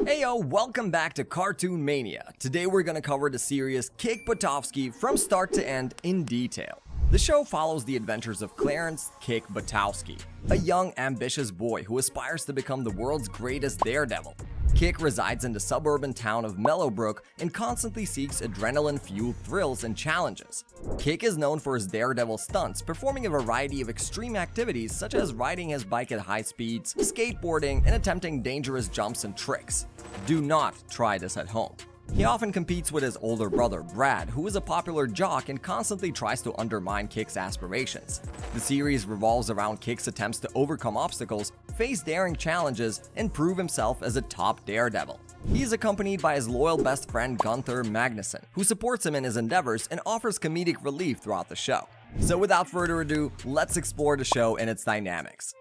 Heyo, welcome back to Cartoon Mania. Today we're gonna cover the series Kick Buttowski from start to end in detail. The show follows the adventures of Clarence "Kick" Buttowski, a young, ambitious boy who aspires to become the world's greatest daredevil. Kick resides in the suburban town of Mellowbrook and constantly seeks adrenaline-fueled thrills and challenges. Kick is known for his daredevil stunts, performing a variety of extreme activities such as riding his bike at high speeds, skateboarding, and attempting dangerous jumps and tricks. Do not try this at home. He often competes with his older brother, Brad, who is a popular jock and constantly tries to undermine Kick's aspirations. The series revolves around Kick's attempts to overcome obstacles, face daring challenges, and prove himself as a top daredevil. He is accompanied by his loyal best friend Gunther Magnuson, who supports him in his endeavors and offers comedic relief throughout the show. So without further ado, let's explore the show and its dynamics.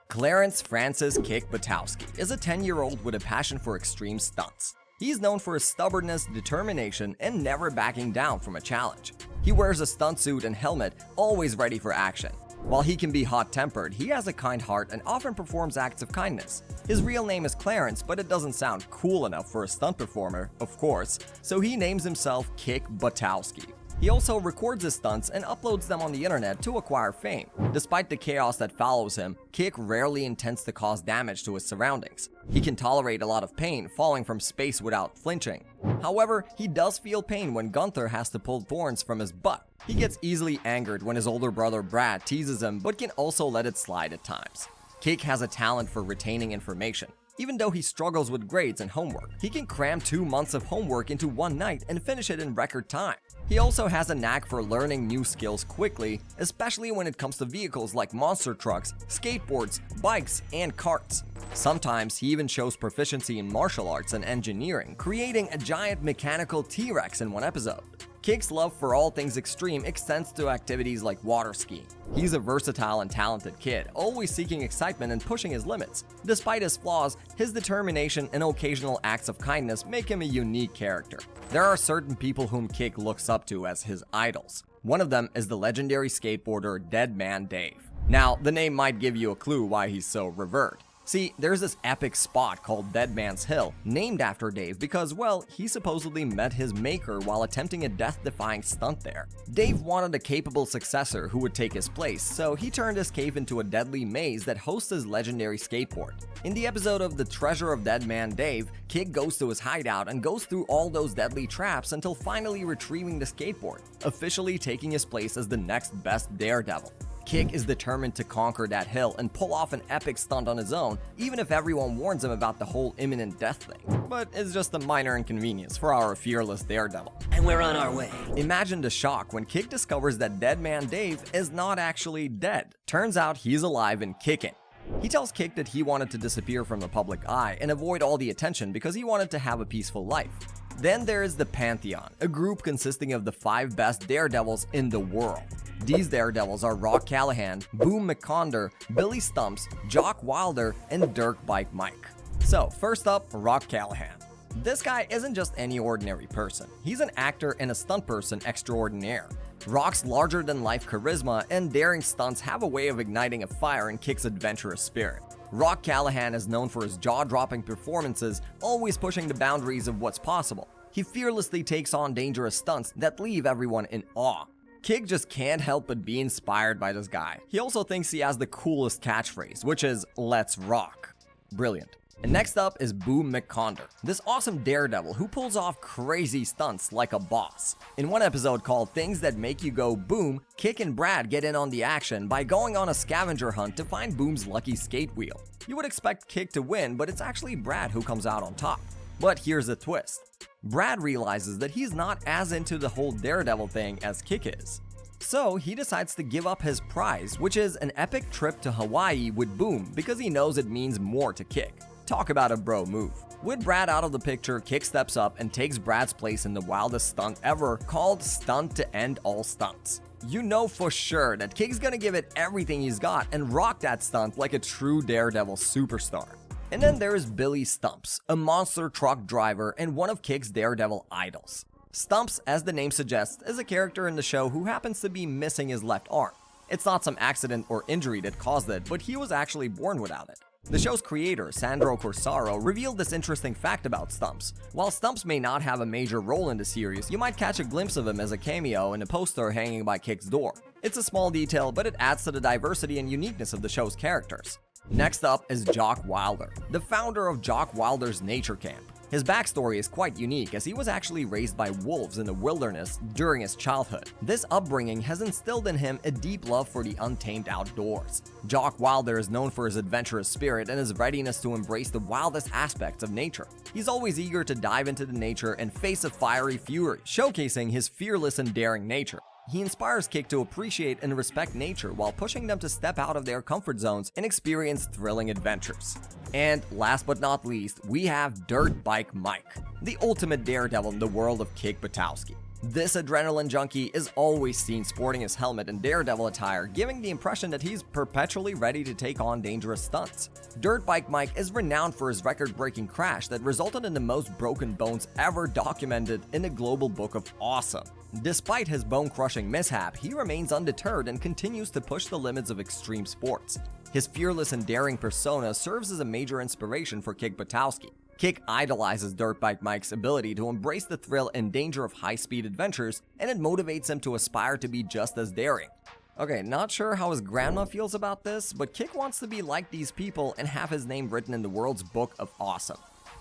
Clarence Francis "Kick" Buttowski is a 10-year-old with a passion for extreme stunts. He is known for his stubbornness, determination, and never backing down from a challenge. He wears a stunt suit and helmet, always ready for action. While he can be hot-tempered, he has a kind heart and often performs acts of kindness. His real name is Clarence, but it doesn't sound cool enough for a stunt performer, of course, so he names himself Kick Buttowski. He also records his stunts and uploads them on the internet to acquire fame. Despite the chaos that follows him, Kick rarely intends to cause damage to his surroundings. He can tolerate a lot of pain, falling from space without flinching. However, he does feel pain when Gunther has to pull thorns from his butt. He gets easily angered when his older brother Brad teases him, but can also let it slide at times. Kick has a talent for retaining information. Even though he struggles with grades and homework, he can cram 2 months of homework into one night and finish it in record time. He also has a knack for learning new skills quickly, especially when it comes to vehicles like monster trucks, skateboards, bikes, and carts. Sometimes he even shows proficiency in martial arts and engineering, creating a giant mechanical T-Rex in one episode. Kick's love for all things extreme extends to activities like water skiing. He's a versatile and talented kid, always seeking excitement and pushing his limits. Despite his flaws, his determination and occasional acts of kindness make him a unique character. There are certain people whom Kick looks up to as his idols. One of them is the legendary skateboarder Dead Man Dave. Now, the name might give you a clue why he's so revered. See, there's this epic spot called Dead Man's Hill, named after Dave because, well, he supposedly met his maker while attempting a death-defying stunt there. Dave wanted a capable successor who would take his place, so he turned his cave into a deadly maze that hosts his legendary skateboard. In the episode of The Treasure of Dead Man Dave, Kick goes to his hideout and goes through all those deadly traps until finally retrieving the skateboard, officially taking his place as the next best daredevil. Kick is determined to conquer that hill and pull off an epic stunt on his own, even if everyone warns him about the whole imminent death thing. But it's just a minor inconvenience for our fearless daredevil. And we're on our way. Imagine the shock when Kick discovers that Dead Man Dave is not actually dead. Turns out he's alive and kicking. He tells Kick that he wanted to disappear from the public eye and avoid all the attention because he wanted to have a peaceful life. Then there is the Pantheon, a group consisting of the 5 best daredevils in the world. These daredevils are Rock Callahan, Boom McConder, Billy Stumps, Jock Wilder, and Dirk Bike Mike. So first up, Rock Callahan. This guy isn't just any ordinary person. He's an actor and a stunt person extraordinaire. Rock's larger-than-life charisma and daring stunts have a way of igniting a fire in Kick's adventurous spirit. Rock Callahan is known for his jaw-dropping performances, always pushing the boundaries of what's possible. He fearlessly takes on dangerous stunts that leave everyone in awe. Kick just can't help but be inspired by this guy. He also thinks he has the coolest catchphrase, which is, "Let's rock." Brilliant. And next up is Boom McConder, this awesome daredevil who pulls off crazy stunts like a boss. In one episode called Things That Make You Go Boom, Kick and Brad get in on the action by going on a scavenger hunt to find Boom's lucky skate wheel. You would expect Kick to win, but it's actually Brad who comes out on top. But here's the twist. Brad realizes that he's not as into the whole daredevil thing as Kick is. So he decides to give up his prize, which is an epic trip to Hawaii with Boom because he knows it means more to Kick. Talk about a bro move. With Brad out of the picture, Kick steps up and takes Brad's place in the wildest stunt ever, called Stunt to End All Stunts. You know for sure that Kick's gonna give it everything he's got and rock that stunt like a true daredevil superstar. And then there is Billy Stumps, a monster truck driver and one of Kick's daredevil idols. Stumps, as the name suggests, is a character in the show who happens to be missing his left arm. It's not some accident or injury that caused it, but he was actually born without it. The show's creator, Sandro Corsaro, revealed this interesting fact about Stumps. While Stumps may not have a major role in the series, you might catch a glimpse of him as a cameo in a poster hanging by Kick's door. It's a small detail, but it adds to the diversity and uniqueness of the show's characters. Next up is Jock Wilder, the founder of Jock Wilder's Nature Camp. His backstory is quite unique as he was actually raised by wolves in the wilderness during his childhood. This upbringing has instilled in him a deep love for the untamed outdoors. Jock Wilder is known for his adventurous spirit and his readiness to embrace the wildest aspects of nature. He's always eager to dive into the nature and face a fiery fury, showcasing his fearless and daring nature. He inspires Kick to appreciate and respect nature while pushing them to step out of their comfort zones and experience thrilling adventures. And last but not least, we have Dirt Bike Mike, the ultimate daredevil in the world of Kick Buttowski. This adrenaline junkie is always seen sporting his helmet and daredevil attire, giving the impression that he's perpetually ready to take on dangerous stunts. Dirt Bike Mike is renowned for his record-breaking crash that resulted in the most broken bones ever documented in the Global Book of Awesome. Despite his bone-crushing mishap, he remains undeterred and continues to push the limits of extreme sports. His fearless and daring persona serves as a major inspiration for Kick Buttowski. Kick idolizes Dirt Bike Mike's ability to embrace the thrill and danger of high-speed adventures, and it motivates him to aspire to be just as daring. Okay, not sure how his grandma feels about this, but Kick wants to be like these people and have his name written in the world's Book of Awesome.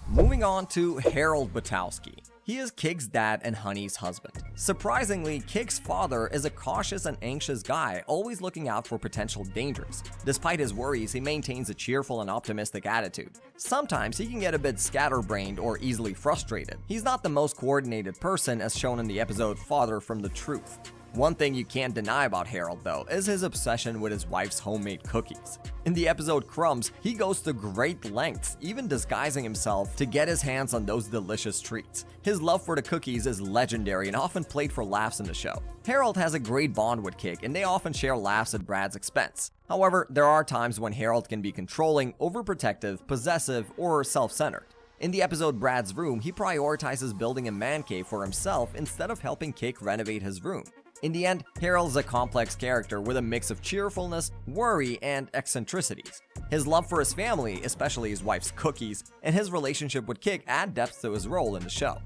Moving on to Harold Buttowski. He is Kick's dad and Honey's husband. Surprisingly, Kick's father is a cautious and anxious guy, always looking out for potential dangers. Despite his worries, he maintains a cheerful and optimistic attitude. Sometimes he can get a bit scatterbrained or easily frustrated. He's not the most coordinated person, as shown in the episode Father from the Truth. One thing you can't deny about Harold, though, is his obsession with his wife's homemade cookies. In the episode Crumbs, he goes to great lengths, even disguising himself to get his hands on those delicious treats. His love for the cookies is legendary and often played for laughs in the show. Harold has a great bond with Kick, and they often share laughs at Brad's expense. However, there are times when Harold can be controlling, overprotective, possessive, or self-centered. In the episode Brad's Room, he prioritizes building a man cave for himself instead of helping Kick renovate his room. In the end, Harold's a complex character with a mix of cheerfulness, worry, and eccentricities. His love for his family, especially his wife's cookies, and his relationship with Kick add depth to his role in the show.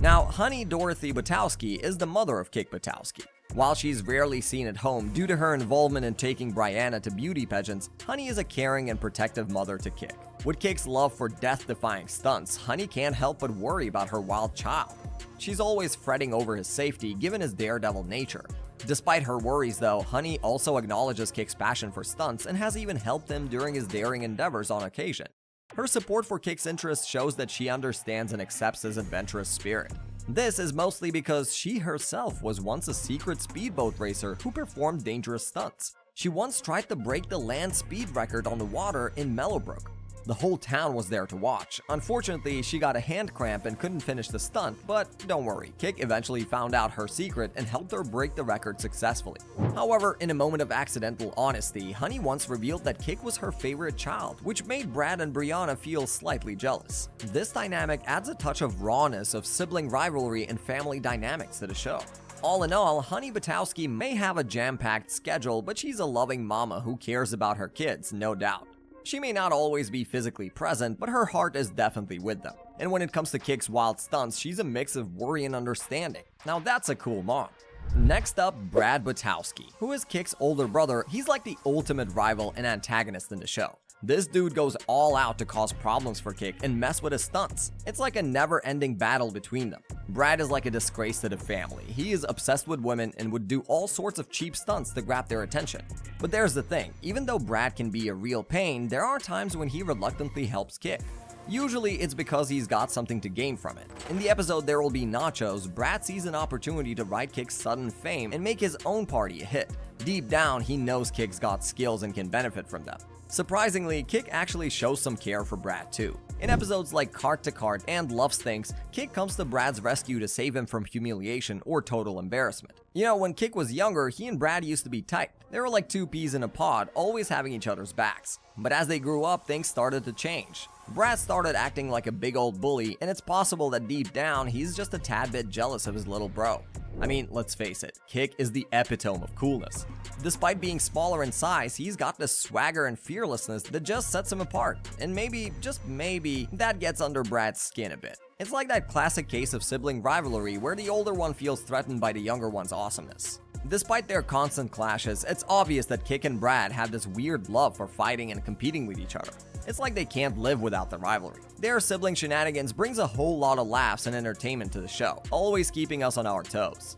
Now, Honey Dorothy Buttowski is the mother of Kick Buttowski. While she's rarely seen at home due to her involvement in taking Brianna to beauty pageants, Honey is a caring and protective mother to Kick. With Kick's love for death-defying stunts, Honey can't help but worry about her wild child. She's always fretting over his safety given his daredevil nature. Despite her worries though, Honey also acknowledges Kick's passion for stunts and has even helped him during his daring endeavors on occasion. Her support for Kick's interests shows that she understands and accepts his adventurous spirit. This is mostly because she herself was once a secret speedboat racer who performed dangerous stunts. She once tried to break the land speed record on the water in Mellowbrook. The whole town was there to watch. Unfortunately, she got a hand cramp and couldn't finish the stunt, but don't worry, Kick eventually found out her secret and helped her break the record successfully. However, in a moment of accidental honesty, Honey once revealed that Kick was her favorite child, which made Brad and Brianna feel slightly jealous. This dynamic adds a touch of rawness of sibling rivalry and family dynamics to the show. All in all, Honey Buttowski may have a jam-packed schedule, but she's a loving mama who cares about her kids, no doubt. She may not always be physically present, but her heart is definitely with them. And when it comes to Kick's wild stunts, she's a mix of worry and understanding. Now that's a cool mom. Next up, Brad Buttowski, who is Kick's older brother. He's like the ultimate rival and antagonist in the show. This dude goes all out to cause problems for Kick and mess with his stunts. It's like a never-ending battle between them. Brad is like a disgrace to the family. He is obsessed with women and would do all sorts of cheap stunts to grab their attention. But there's the thing, even though Brad can be a real pain, there are times when he reluctantly helps Kick. Usually it's because he's got something to gain from it. In the episode There Will Be Nachos, Brad sees an opportunity to ride Kick's sudden fame and make his own party a hit. Deep down, he knows Kick's got skills and can benefit from them. Surprisingly, Kick actually shows some care for Brad too. In episodes like Cart to Cart and Love Stinks, Kick comes to Brad's rescue to save him from humiliation or total embarrassment. You know, when Kick was younger, he and Brad used to be tight. They were like two peas in a pod, always having each other's backs. But as they grew up, things started to change. Brad started acting like a big old bully, and it's possible that deep down, he's just a tad bit jealous of his little bro. I mean, let's face it, Kick is the epitome of coolness. Despite being smaller in size, he's got this swagger and fearlessness that just sets him apart, and maybe, just maybe, that gets under Brad's skin a bit. It's like that classic case of sibling rivalry where the older one feels threatened by the younger one's awesomeness. Despite their constant clashes, it's obvious that Kick and Brad have this weird love for fighting and competing with each other. It's like they can't live without the rivalry. Their sibling shenanigans brings a whole lot of laughs and entertainment to the show, always keeping us on our toes.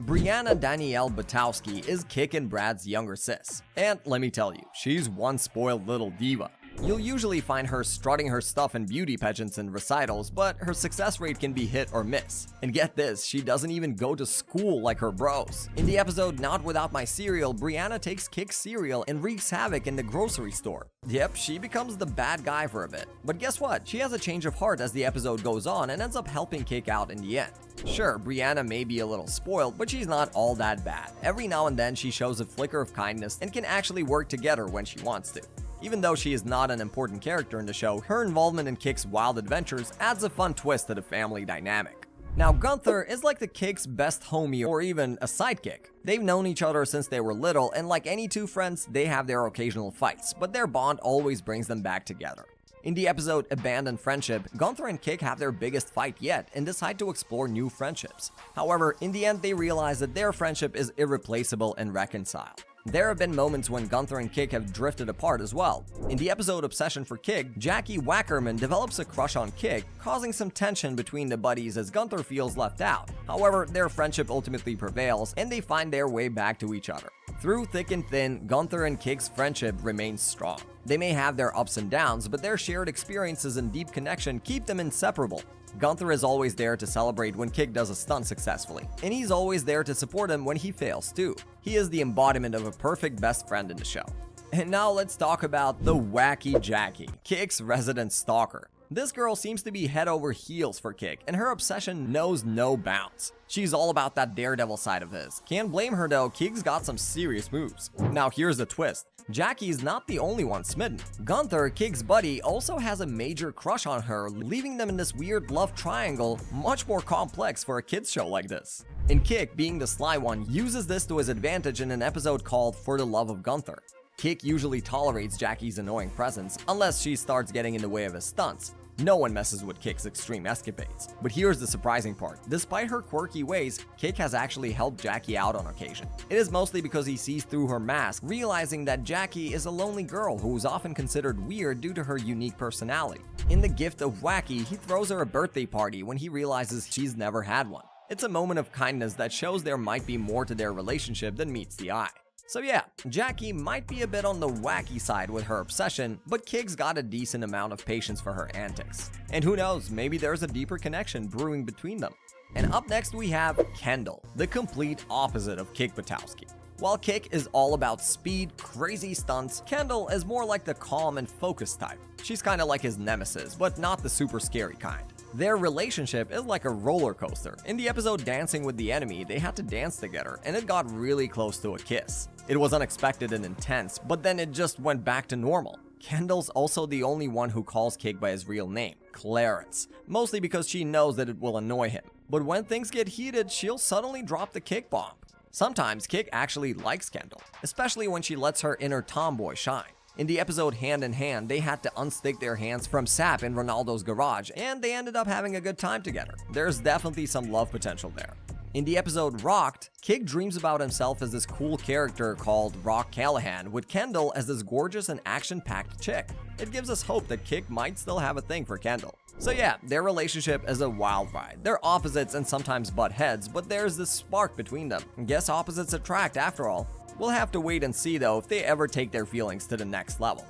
Brianna Danielle Buttowski is Kick and Brad's younger sis, and let me tell you, she's one spoiled little diva. You'll usually find her strutting her stuff in beauty pageants and recitals, but her success rate can be hit or miss. And get this, she doesn't even go to school like her bros. In the episode Not Without My Cereal, Brianna takes Kick's cereal and wreaks havoc in the grocery store. Yep, she becomes the bad guy for a bit. But guess what? She has a change of heart as the episode goes on and ends up helping Kick out in the end. Sure, Brianna may be a little spoiled, but she's not all that bad. Every now and then she shows a flicker of kindness and can actually work together when she wants to. Even though she is not an important character in the show, her involvement in Kick's wild adventures adds a fun twist to the family dynamic. Now, Gunther is like the Kick's best homie or even a sidekick. They've known each other since they were little, and like any two friends, they have their occasional fights, but their bond always brings them back together. In the episode Abandoned Friendship, Gunther and Kick have their biggest fight yet and decide to explore new friendships. However, in the end, they realize that their friendship is irreplaceable and reconcile. There have been moments when Gunther and Kick have drifted apart as well. In the episode Obsession for Kick, Jackie Wackerman develops a crush on Kick, causing some tension between the buddies as Gunther feels left out. However, their friendship ultimately prevails and they find their way back to each other. Through thick and thin, Gunther and Kick's friendship remains strong. They may have their ups and downs, but their shared experiences and deep connection keep them inseparable. Gunther is always there to celebrate when Kick does a stunt successfully, and he's always there to support him when he fails too. He is the embodiment of a perfect best friend in the show. And now let's talk about the Wacky Jackie, Kick's resident stalker. This girl seems to be head over heels for Kick, and her obsession knows no bounds. She's all about that Daredevil side of his. Can't blame her though, Kick's got some serious moves. Now here's the twist. Jackie's not the only one smitten. Gunther, Kick's buddy, also has a major crush on her, leaving them in this weird love triangle, much more complex for a kids show like this. And Kick, being the sly one, uses this to his advantage in an episode called For the Love of Gunther. Kick usually tolerates Jackie's annoying presence, unless she starts getting in the way of his stunts. No one messes with Kick's extreme escapades. But here's the surprising part. Despite her quirky ways, Kick has actually helped Jackie out on occasion. It is mostly because he sees through her mask, realizing that Jackie is a lonely girl who is often considered weird due to her unique personality. In The Gift of Wacky, he throws her a birthday party when he realizes she's never had one. It's a moment of kindness that shows there might be more to their relationship than meets the eye. So yeah, Jackie might be a bit on the wacky side with her obsession, but Kick's got a decent amount of patience for her antics. And who knows, maybe there's a deeper connection brewing between them. And up next we have Kendall, the complete opposite of Kick Buttowski. While Kick is all about speed, crazy stunts, Kendall is more like the calm and focused type. She's kinda like his nemesis, but not the super scary kind. Their relationship is like a roller coaster. In the episode Dancing with the Enemy, they had to dance together, and it got really close to a kiss. It was unexpected and intense, but then it just went back to normal. Kendall's also the only one who calls Kick by his real name, Clarence, mostly because she knows that it will annoy him. But when things get heated, she'll suddenly drop the Kick bomb. Sometimes Kick actually likes Kendall, especially when she lets her inner tomboy shine. In the episode Hand in Hand, they had to unstick their hands from sap in Ronaldo's garage, and they ended up having a good time together. There's definitely some love potential there. In the episode Rocked, Kick dreams about himself as this cool character called Rock Callahan, with Kendall as this gorgeous and action-packed chick. It gives us hope that Kick might still have a thing for Kendall. So yeah, their relationship is a wild ride. They're opposites and sometimes butt heads, but there's this spark between them. Guess opposites attract after all. We'll have to wait and see though if they ever take their feelings to the next level.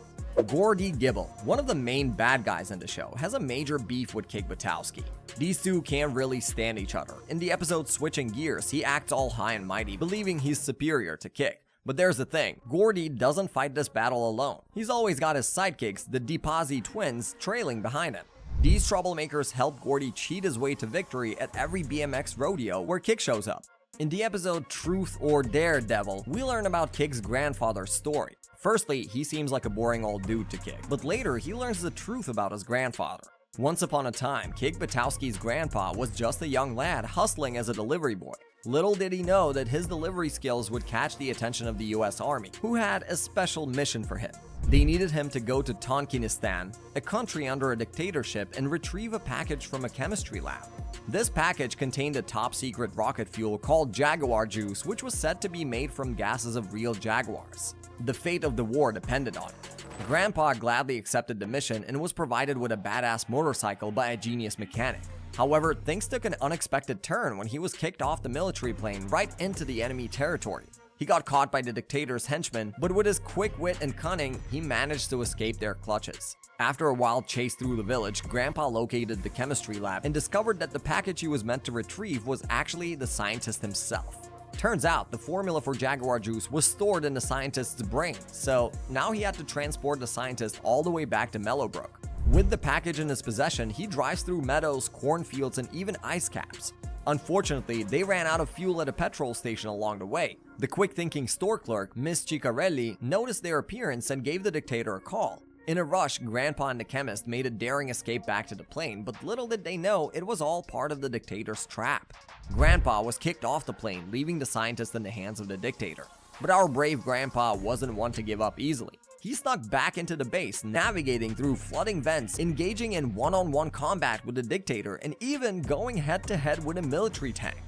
Gordy Gibble, one of the main bad guys in the show, has a major beef with Kick Buttowski. These two can't really stand each other. In the episode Switching Gears, he acts all high and mighty, believing he's superior to Kick. But there's the thing, Gordy doesn't fight this battle alone. He's always got his sidekicks, the DiPazzi twins, trailing behind him. These troublemakers help Gordy cheat his way to victory at every BMX rodeo where Kick shows up. In the episode Truth or Daredevil, we learn about Kick's grandfather's story. Firstly, he seems like a boring old dude to Kick, but later he learns the truth about his grandfather. Once upon a time, Kick Buttowski's grandpa was just a young lad hustling as a delivery boy. Little did he know that his delivery skills would catch the attention of the US Army, who had a special mission for him. They needed him to go to Tonkinistan, a country under a dictatorship, and retrieve a package from a chemistry lab. This package contained a top-secret rocket fuel called Jaguar juice, which was said to be made from gases of real jaguars. The fate of the war depended on it. Grandpa gladly accepted the mission and was provided with a badass motorcycle by a genius mechanic. However, things took an unexpected turn when he was kicked off the military plane right into the enemy territory. He got caught by the dictator's henchmen, but with his quick wit and cunning, he managed to escape their clutches. After a wild chase through the village, Grandpa located the chemistry lab and discovered that the package he was meant to retrieve was actually the scientist himself. Turns out, the formula for Jaguar juice was stored in the scientist's brain, so now he had to transport the scientist all the way back to Mellowbrook. With the package in his possession, he drives through meadows, cornfields, and even ice caps. Unfortunately, they ran out of fuel at a petrol station along the way. The quick-thinking store clerk, Miss Ciccarelli, noticed their appearance and gave the dictator a call. In a rush, Grandpa and the chemist made a daring escape back to the plane, but little did they know it was all part of the dictator's trap. Grandpa was kicked off the plane, leaving the scientist in the hands of the dictator. But our brave Grandpa wasn't one to give up easily. He snuck back into the base, navigating through flooding vents, engaging in one-on-one combat with the dictator, and even going head-to-head with a military tank.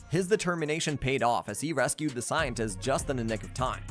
His determination paid off as he rescued the scientist just in the nick of time.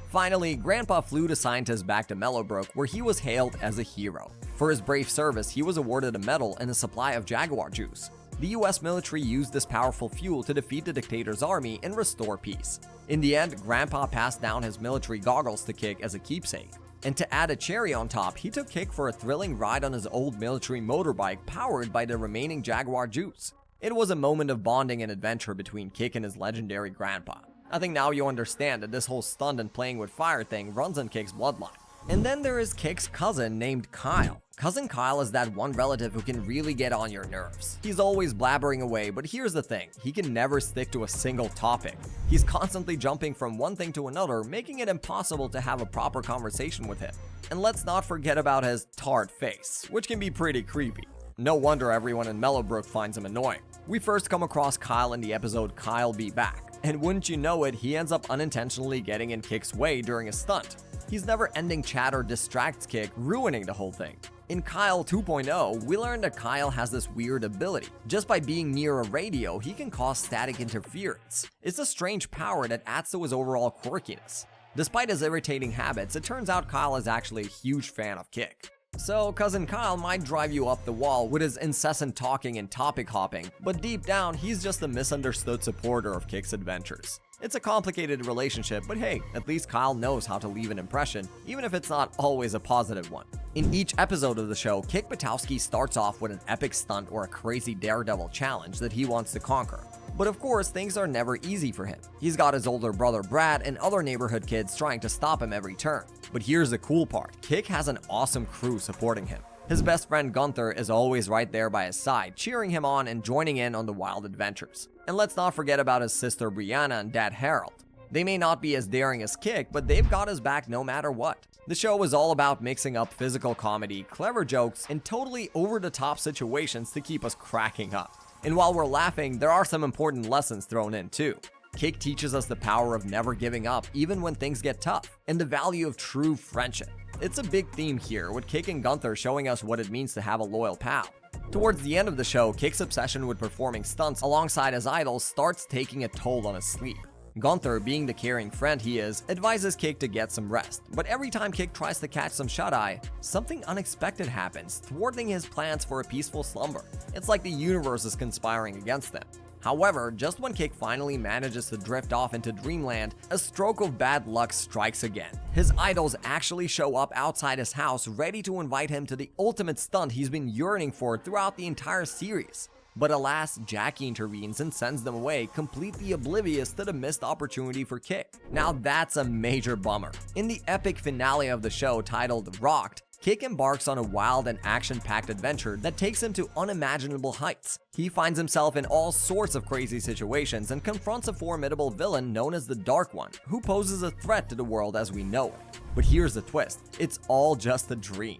Finally, Grandpa flew the scientist back to Mellowbrook, where he was hailed as a hero. For his brave service, he was awarded a medal and a supply of Jaguar juice. The US military used this powerful fuel to defeat the dictator's army and restore peace. In the end, Grandpa passed down his military goggles to Kick as a keepsake. And to add a cherry on top, he took Kick for a thrilling ride on his old military motorbike powered by the remaining Jaguar juice. It was a moment of bonding and adventure between Kick and his legendary grandpa. I think now you understand that this whole stunt and playing with fire thing runs in Kick's bloodline. And then there is Kick's cousin named Kyle. Cousin Kyle is that one relative who can really get on your nerves. He's always blabbering away, but here's the thing, he can never stick to a single topic. He's constantly jumping from one thing to another, making it impossible to have a proper conversation with him. And let's not forget about his tart face, which can be pretty creepy. No wonder everyone in Mellowbrook finds him annoying. We first come across Kyle in the episode Kyle Be Back. And wouldn't you know it, he ends up unintentionally getting in Kick's way during a stunt. His never-ending chatter distracts Kick, ruining the whole thing. In Kyle 2.0, we learned that Kyle has this weird ability. Just by being near a radio, he can cause static interference. It's a strange power that adds to his overall quirkiness. Despite his irritating habits, it turns out Kyle is actually a huge fan of Kick. So, Cousin Kyle might drive you up the wall with his incessant talking and topic hopping, but deep down, he's just a misunderstood supporter of Kick's adventures. It's a complicated relationship, but hey, at least Kyle knows how to leave an impression, even if it's not always a positive one. In each episode of the show, Kick Buttowski starts off with an epic stunt or a crazy Daredevil challenge that he wants to conquer. But of course, things are never easy for him. He's got his older brother Brad and other neighborhood kids trying to stop him every turn. But here's the cool part, Kick has an awesome crew supporting him. His best friend Gunther is always right there by his side, cheering him on and joining in on the wild adventures. And let's not forget about his sister Brianna and dad Harold. They may not be as daring as Kick, but they've got his back no matter what. The show is all about mixing up physical comedy, clever jokes, and totally over-the-top situations to keep us cracking up. And while we're laughing, there are some important lessons thrown in too. Kick teaches us the power of never giving up even when things get tough, and the value of true friendship. It's a big theme here, with Kick and Gunther showing us what it means to have a loyal pal. Towards the end of the show, Kick's obsession with performing stunts alongside his idols starts taking a toll on his sleep. Gunther, being the caring friend he is, advises Kick to get some rest, but every time Kick tries to catch some shut-eye, something unexpected happens, thwarting his plans for a peaceful slumber. It's like the universe is conspiring against them. However, just when Kick finally manages to drift off into dreamland, a stroke of bad luck strikes again. His idols actually show up outside his house, ready to invite him to the ultimate stunt he's been yearning for throughout the entire series. But alas, Jackie intervenes and sends them away, completely oblivious to the missed opportunity for Kick. Now that's a major bummer. In the epic finale of the show titled Rocked, Kick embarks on a wild and action-packed adventure that takes him to unimaginable heights. He finds himself in all sorts of crazy situations and confronts a formidable villain known as the Dark One, who poses a threat to the world as we know it. But here's the twist, it's all just a dream.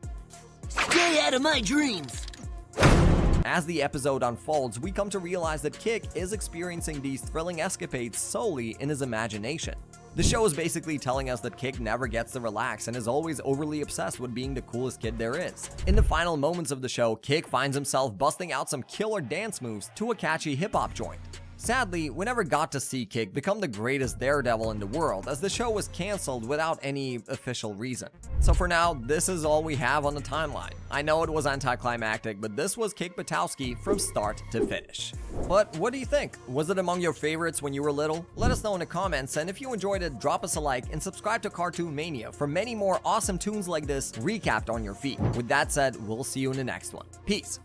Stay out of my dreams! As the episode unfolds, we come to realize that Kick is experiencing these thrilling escapades solely in his imagination. The show is basically telling us that Kick never gets to relax and is always overly obsessed with being the coolest kid there is. In the final moments of the show, Kick finds himself busting out some killer dance moves to a catchy hip-hop joint. Sadly, we never got to see Kick become the greatest Daredevil in the world, as the show was cancelled without any official reason. So for now, this is all we have on the timeline. I know it was anticlimactic, but this was Kick Buttowski from start to finish. But what do you think? Was it among your favorites when you were little? Let us know in the comments, and if you enjoyed it, drop us a like and subscribe to Cartoon Mania for many more awesome tunes like this recapped on your feed. With that said, we'll see you in the next one. Peace!